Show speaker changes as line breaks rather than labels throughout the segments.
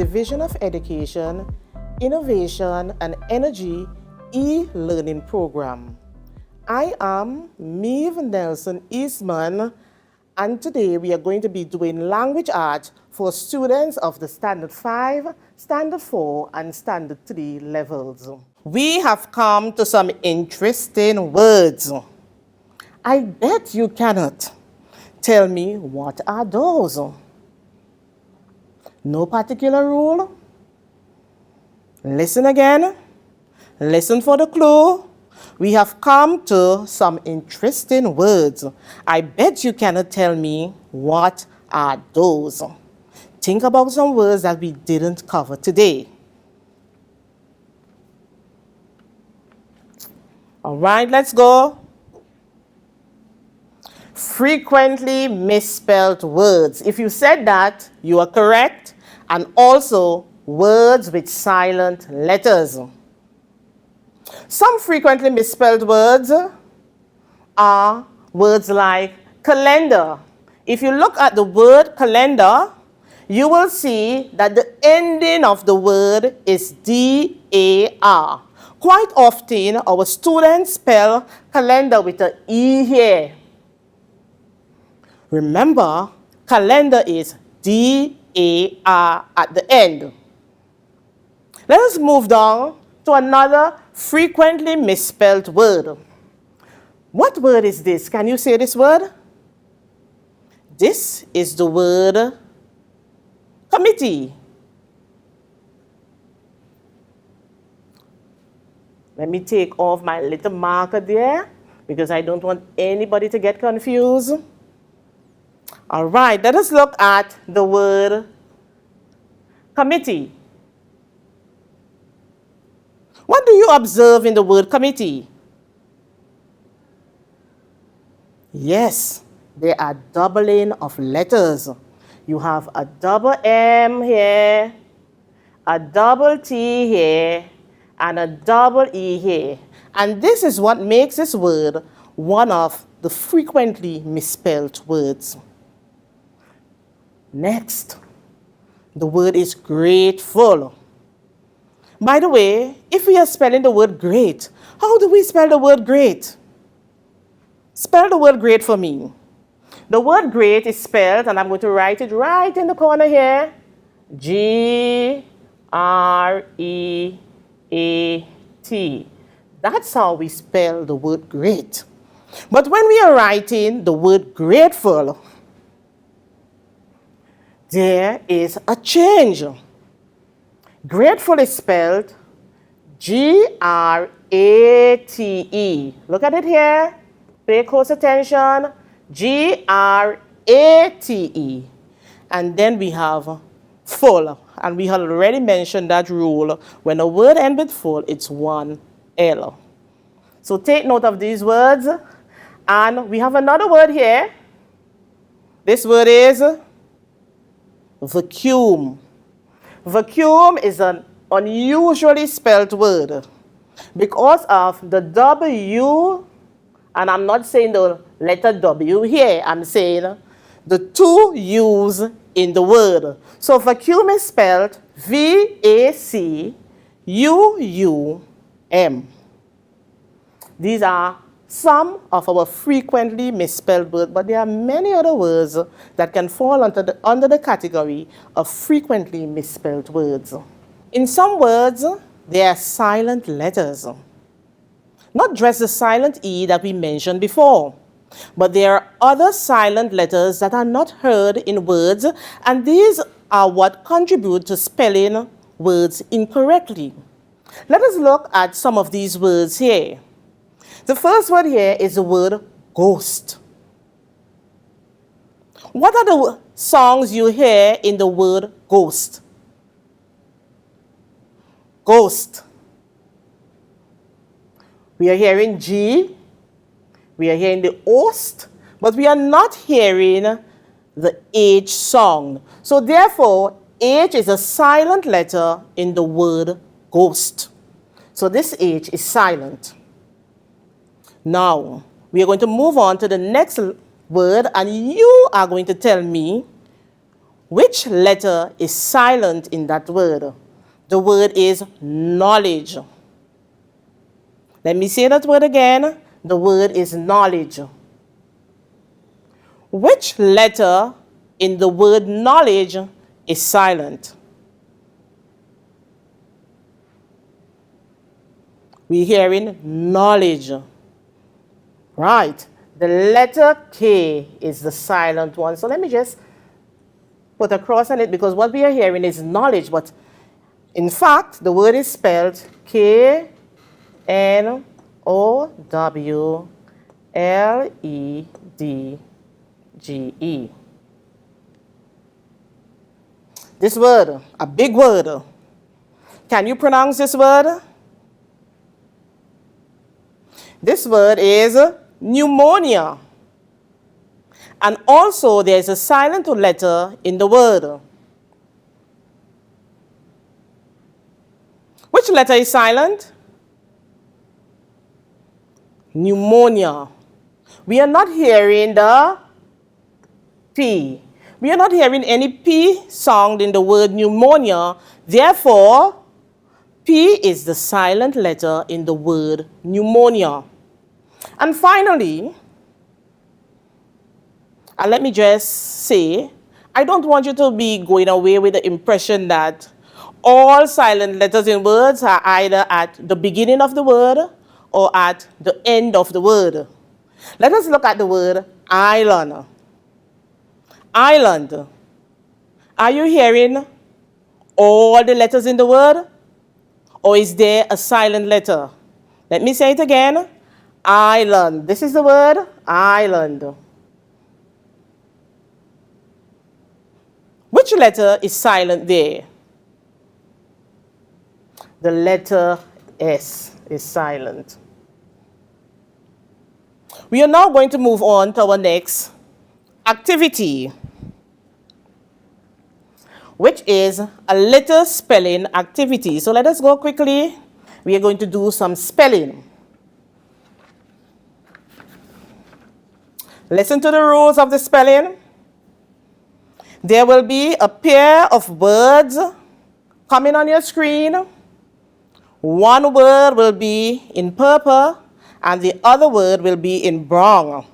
Division of Education, Innovation and Energy e-learning program. I am Meave Nelson Eastman, and today we are going to be doing language arts for students of the Standard 5, Standard 4 and Standard 3 levels. We have come to some interesting words. I bet you cannot tell me what are those. No particular rule? Listen again. Listen for the clue. We have come to some interesting words. I bet you cannot tell me what are those. Think about some words that we didn't cover today. All right, let's go. Frequently misspelled words. If you said that, you are correct. And also words with silent letters. Some frequently misspelled words are words like calendar. If you look at the word calendar, you will see that the ending of the word is D-A-R. Quite often, our students spell calendar with an E here. Remember, calendar is D-A-R at the end. Let us move down to another frequently misspelled word. What word is this? Can you say this word? This is the word committee. Let me take off my little marker there because I don't want anybody to get confused. All right, let us look at the word committee. What do you observe in the word committee? Yes, there are doubling of letters. You have a double M here, a double T here, and a double E here. And this is what makes this word one of the frequently misspelled words. Next, the word is grateful. By the way, if we are spelling the word great, how do we spell the word great? Spell the word great for me. The word great is spelled, and I'm going to write it right in the corner here, G-R-E-A-T. That's how we spell the word great. But when we are writing the word grateful, there is a change. Grateful is spelled G-R-A-T-E. Look at it here. Pay close attention. G-R-A-T-E. And then we have full. And we have already mentioned that rule. When a word ends with full, it's one L. So take note of these words. And we have another word here. This word is vacuum. Vacuum is an unusually spelled word because of the W, and I'm not saying the letter W here, I'm saying the two U's in the word. So vacuum is spelled V-A-C-U-U-M. These are some of our frequently misspelled words, but there are many other words that can fall under the category of frequently misspelled words. In some words, there are silent letters. Not just the silent E that we mentioned before, but there are other silent letters that are not heard in words, and these are what contribute to spelling words incorrectly. Let us look at some of these words here. The first word here is the word ghost. What are the songs you hear in the word ghost? Ghost. We are hearing G, we are hearing the ost, but we are not hearing the H sound. So therefore, H is a silent letter in the word ghost. So this H is silent. Now, we are going to move on to the next word, and you are going to tell me Which letter is silent in that word? The word is knowledge. Let me say that word again. The word is knowledge. Which letter in the word knowledge is silent? We're hearing knowledge. Right. The letter K is the silent one. So let me just put a cross on it because what we are hearing is knowledge. But in fact, the word is spelled Knowledge. This word, a big word. Can you pronounce this word? This word is pneumonia. And also there is a silent letter in the word. Which letter is silent? Pneumonia. We are not hearing the P. We are not hearing any P sound in the word pneumonia. Therefore, P is the silent letter in the word pneumonia. And finally, and let me just say, I don't want you to be going away with the impression that all silent letters in words are either at the beginning of the word or at the end of the word. Let us look at the word island. Island. Are you hearing all the letters in the word? Or is there a silent letter? Let me say it again. Island. This is the word island. Which letter is silent there? The letter S is silent. We are now going to move on to our next activity, which is a letter spelling activity. So let us go quickly. We are going to do some spelling. Listen to the rules of the spelling. There will be a pair of words coming on your screen. One word will be in purple and the other word will be in brown.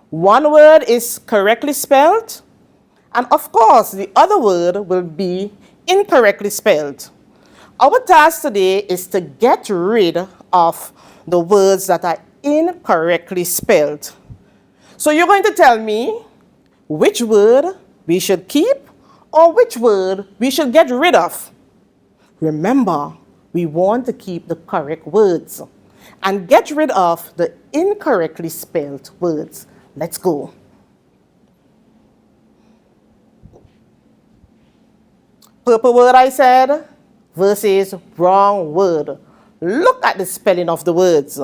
One word is correctly spelled, and of course, the other word will be incorrectly spelled. Our task today is to get rid of the words that are incorrectly spelled. So you're going to tell me which word we should keep or which word we should get rid of. Remember, we want to keep the correct words and get rid of the incorrectly spelled words. Let's go. Purple word I said versus brown word. Look at the spelling of the words.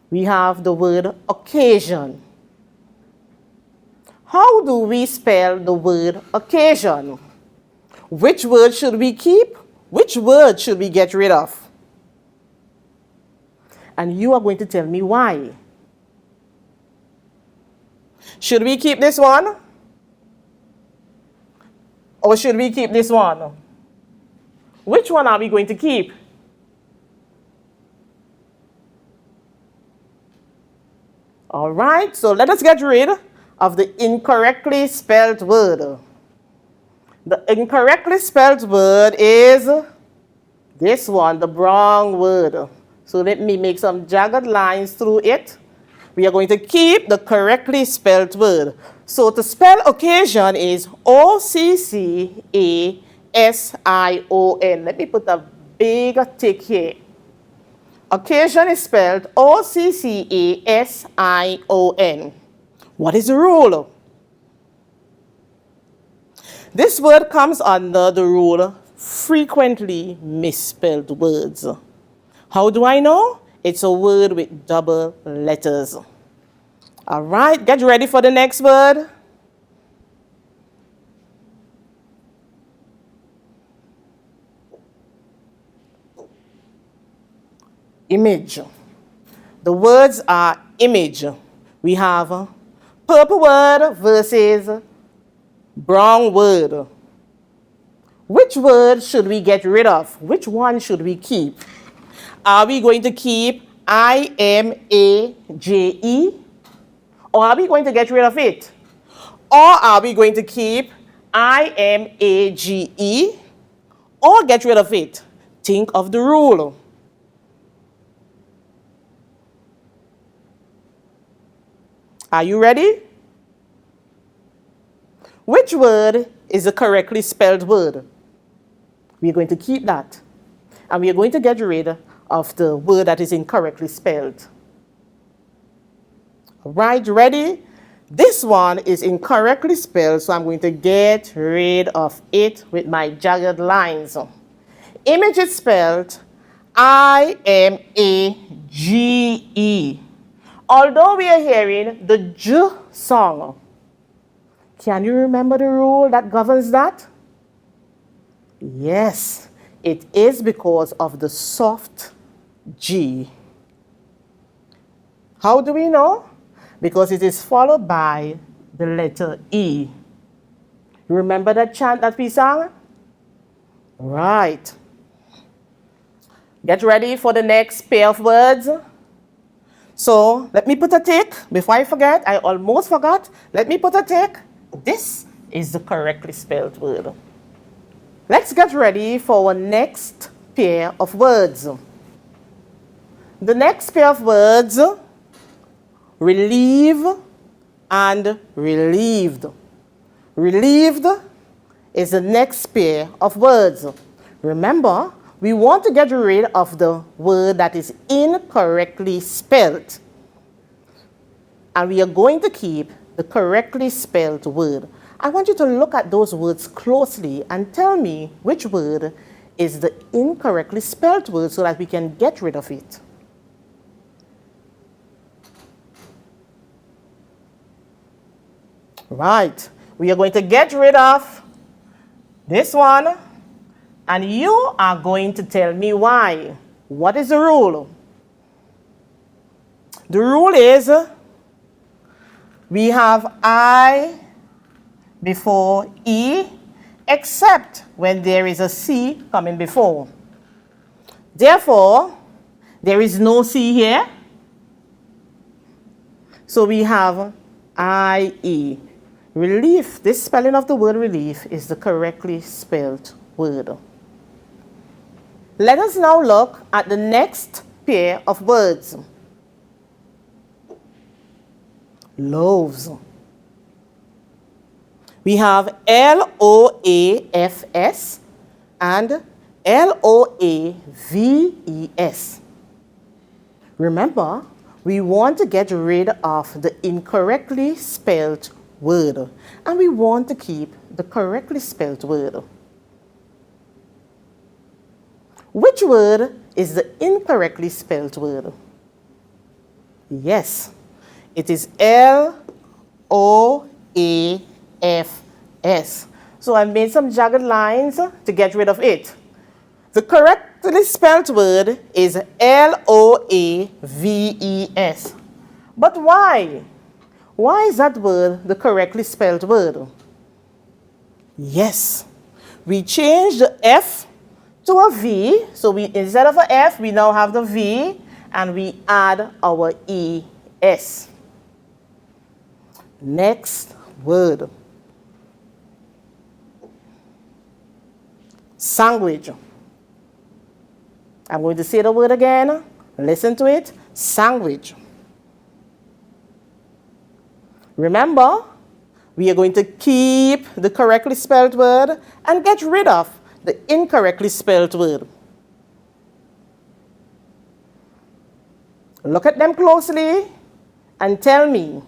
We have the word occasion. How do we spell the word occasion? Which word should we keep? Which word should we get rid of? And you are going to tell me why. Should we keep this one? Or should we keep this one? Which one are we going to keep? All right, so let us get rid of the incorrectly spelled word. The incorrectly spelled word is this one, the brown word. So let me make some jagged lines through it. We are going to keep the correctly spelled word. So to spell occasion is O-C-C-A-S-I-O-N. Let me put a big tick here. Occasion is spelled O-C-C-A-S-I-O-N. What is the rule? This word comes under the rule frequently misspelled words. How do I know? It's a word with double letters. All right, get ready for the next word. Image. The words are image. We have purple word versus Wrong word. Which word should we get rid of? Which one should we keep? Are we going to keep I-M-A-J-E? Or are we going to get rid of it? Or are we going to keep I-M-A-G-E? Or get rid of it? Think of the rule. Are you ready? Which word is the correctly spelled word? We're going to keep that. And we are going to get rid of the word that is incorrectly spelled. All right, ready? This one is incorrectly spelled, so I'm going to get rid of it with my jagged lines. Image is spelled I-M-A-G-E. Although we are hearing the J song, can you remember the rule that governs that? Yes, it is because of the soft G. How do we know? Because it is followed by the letter E. Remember that chant that we sang? Right. Get ready for the next pair of words. So let me put a tick. Before I forget, I almost forgot. Let me put a tick. This is the correctly spelled word. Let's get ready for our next pair of words. The next pair of words, relieve and relieved. Relieved is the next pair of words. Remember, we want to get rid of the word that is incorrectly spelled. And we are going to keep the correctly spelled word. I want you to look at those words closely and tell me which word is the incorrectly spelled word so that we can get rid of it. Right. We are going to get rid of this one, and you are going to tell me why. What is the rule? The rule is we have I before E, except when there is a C coming before. Therefore, there is no C here. So we have IE. Relief, this spelling of the word relief is the correctly spelled word. Let us now look at the next pair of words. Loaves. We have L-O-A-F-S and L-O-A-V-E-S. Remember, we want to get rid of the incorrectly spelled word, and we want to keep the correctly spelled word. Which word is the incorrectly spelled word? Yes, it is L-O-A-F-S. So I made some jagged lines to get rid of it. The correctly spelled word is L-O-A-V-E-S. But why? Why is that word the correctly spelled word? Yes, we changed the F to a V. So instead of an F, we now have the V, and we add our E-S. Next word. Sandwich. I'm going to say the word again. Listen to it. Sandwich. Remember, we are going to keep the correctly spelled word and get rid of the incorrectly spelled word. Look at them closely and tell me.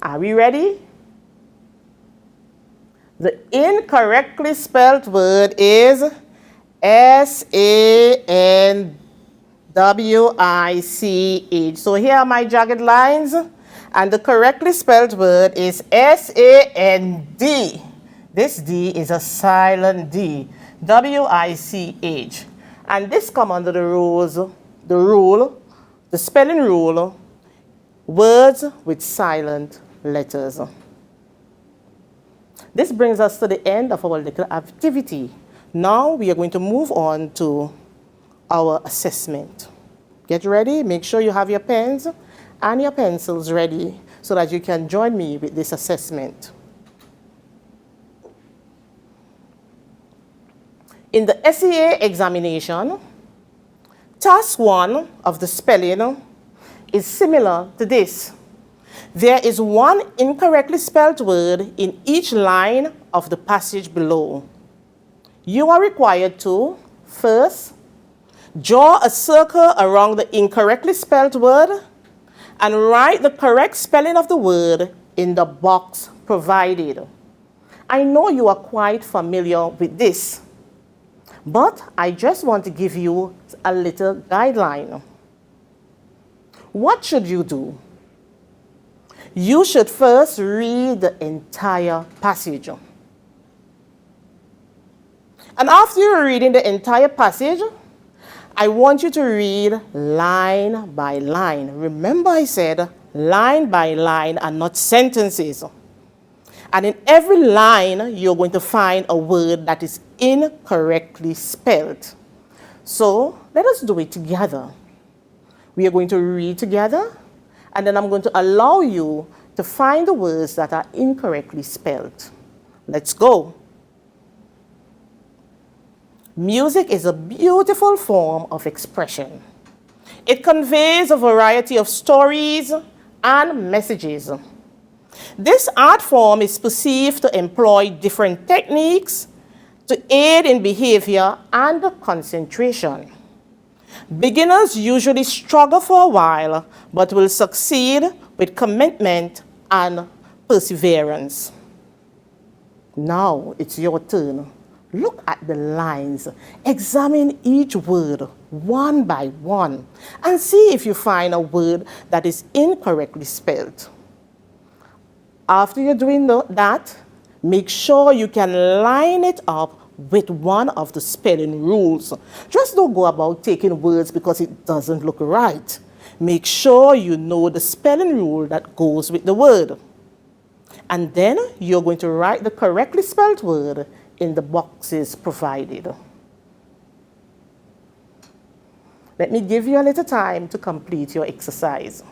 Are we ready? The incorrectly spelled word is S-A-N-W-I-C-H. So here are my jagged lines, and the correctly spelled word is S-A-N-D. This D is a silent D, W-I-C-H. And this comes under the rule, the spelling rule, words with silent letters. This brings us to the end of our little activity. Now we are going to move on to our assessment. Get ready. Make sure you have your pens and your pencils ready so that you can join me with this assessment. In the SEA examination, task 1 of the spelling is similar to this. There is one incorrectly spelled word in each line of the passage below. You are required to, first, draw a circle around the incorrectly spelled word and write the correct spelling of the word in the box provided. I know you are quite familiar with this, but I just want to give you a little guideline. What should you do? You should first read the entire passage. And after you're reading the entire passage, I want you to read line by line. Remember I said line by line and not sentences. And in every line, you're going to find a word that is incorrectly spelled. So let us do it together. We are going to read together, and then I'm going to allow you to find the words that are incorrectly spelled. Let's go. Music is a beautiful form of expression. It conveys a variety of stories and messages. This art form is perceived to employ different techniques to aid in behavior and concentration. Beginners usually struggle for a while, but will succeed with commitment and perseverance. Now it's your turn. Look at the lines. Examine each word one by one and see if you find a word that is incorrectly spelled. After you're doing that, make sure you can line it up with one of the spelling rules. Just don't go about taking words because it doesn't look right. Make sure you know the spelling rule that goes with the word. And then you're going to write the correctly spelled word in the boxes provided. Let me give you a little time to complete your exercise.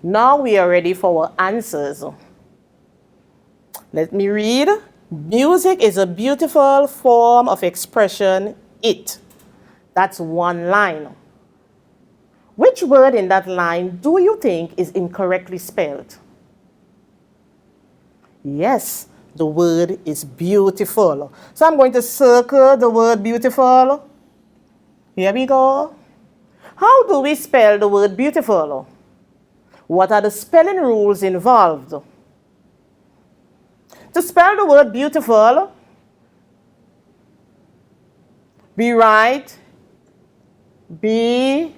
Now we are ready for our answers. Let me read. Music is a beautiful form of expression. That's one line. Which word in that line do you think is incorrectly spelled? Yes, the word is beautiful. So I'm going to circle the word beautiful. Here we go. How do we spell the word beautiful? What are the spelling rules involved? To spell the word beautiful, we write B-E-A-U-T-I-F-U-L.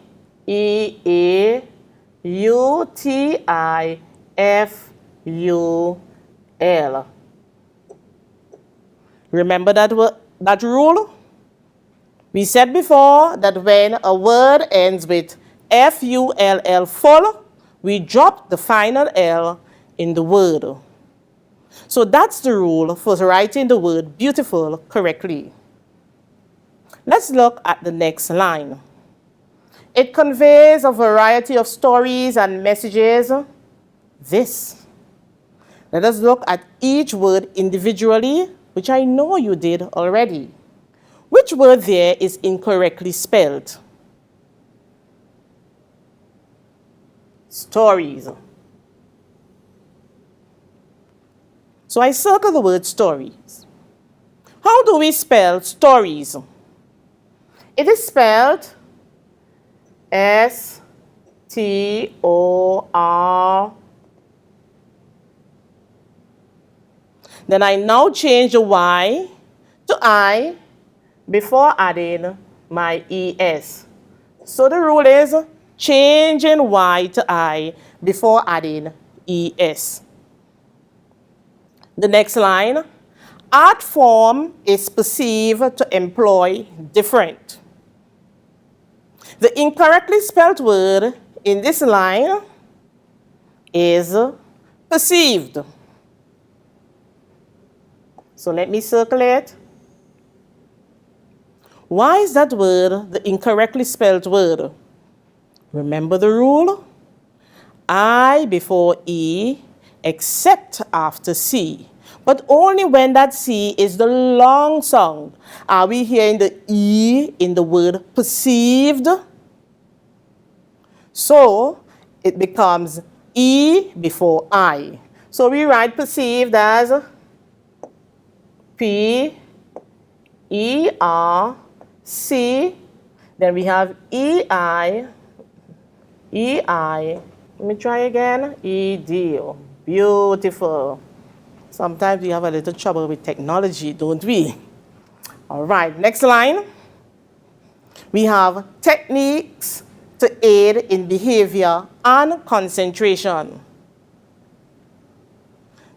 Remember that rule? We said before that when a word ends with F-U-L-L, full, we drop the final L in the word. So that's the rule for writing the word beautiful correctly. Let's look at the next line. It conveys a variety of stories and messages. Let us look at each word individually, which I know you did already. Which word there is incorrectly spelled? Stories. So I circle the word stories. How do we spell stories? It is spelled S-T-O-R. Then I now change the Y to I before adding my ES. So the rule is changing Y to I before adding ES. The next line, art form is perceived to employ different. The incorrectly spelled word in this line is perceived. So let me circle it. Why is that word the incorrectly spelled word? Remember the rule? I before E, except after C. But only when that C is the long sound. Are we hearing the E in the word perceived? So it becomes E before I. So we write perceived as P, E, R, C. Then we have E, I, E, I. Let me try again. E, D. Beautiful. Sometimes we have a little trouble with technology, don't we? All right, next line. We have techniques to aid in behavior and concentration.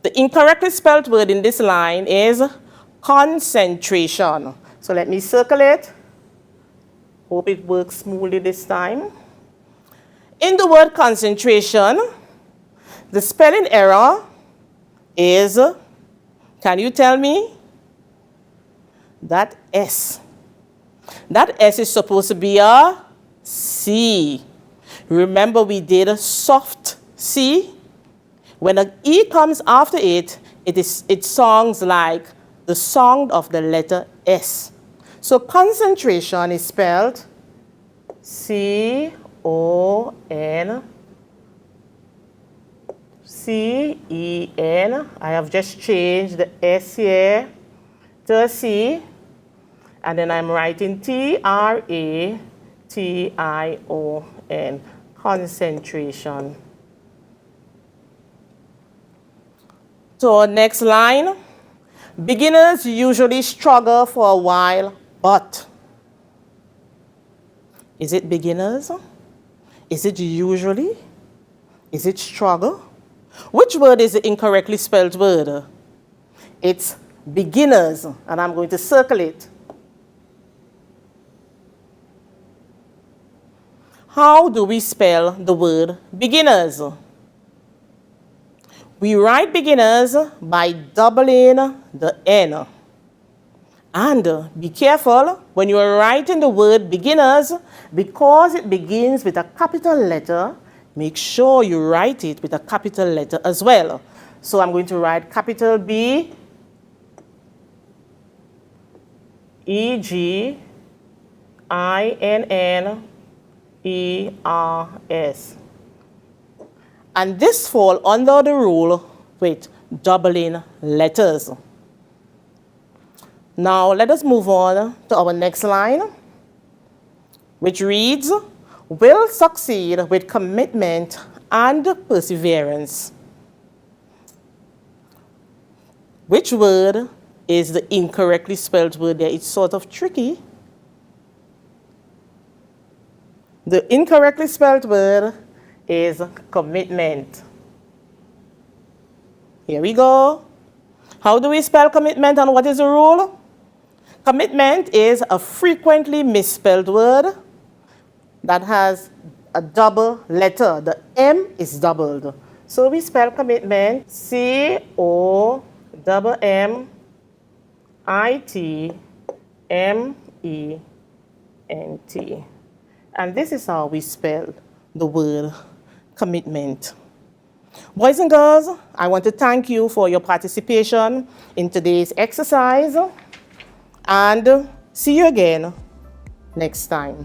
The incorrectly spelled word in this line is concentration. So let me circle it. Hope it works smoothly this time. In the word concentration, the spelling error is, can you tell me? That S. That S is supposed to be a C. Remember we did a soft C? When an E comes after it, it sounds like the sound of the letter S. So concentration is spelled C-O-N. C-E-N. I have just changed the S here to a C. And then I'm writing T-R-A-T-I-O-N. Concentration. So next line. Beginners usually struggle for a while, but. Is it beginners? Is it usually? Is it struggle? Which word is the incorrectly spelled word? It's beginners, and I'm going to circle it. How do we spell the word beginners? We write beginners by doubling the N. And be careful when you are writing the word beginners, because it begins with a capital letter, make sure you write it with a capital letter as well. So I'm going to write capital B, E, G, I, N, N, E, R, S. And this falls under the rule with doubling letters. Now let us move on to our next line, which reads, will succeed with commitment and perseverance. Which word is the incorrectly spelled word there? It's sort of tricky. The incorrectly spelled word is commitment. Here we go. How do we spell commitment and what is the rule? Commitment is a frequently misspelled word that has a double letter. The M is doubled. So we spell commitment C-O-M-M-I-T-M-E-N-T. And this is how we spell the word commitment. Boys and girls, I want to thank you for your participation in today's exercise, and see you again next time.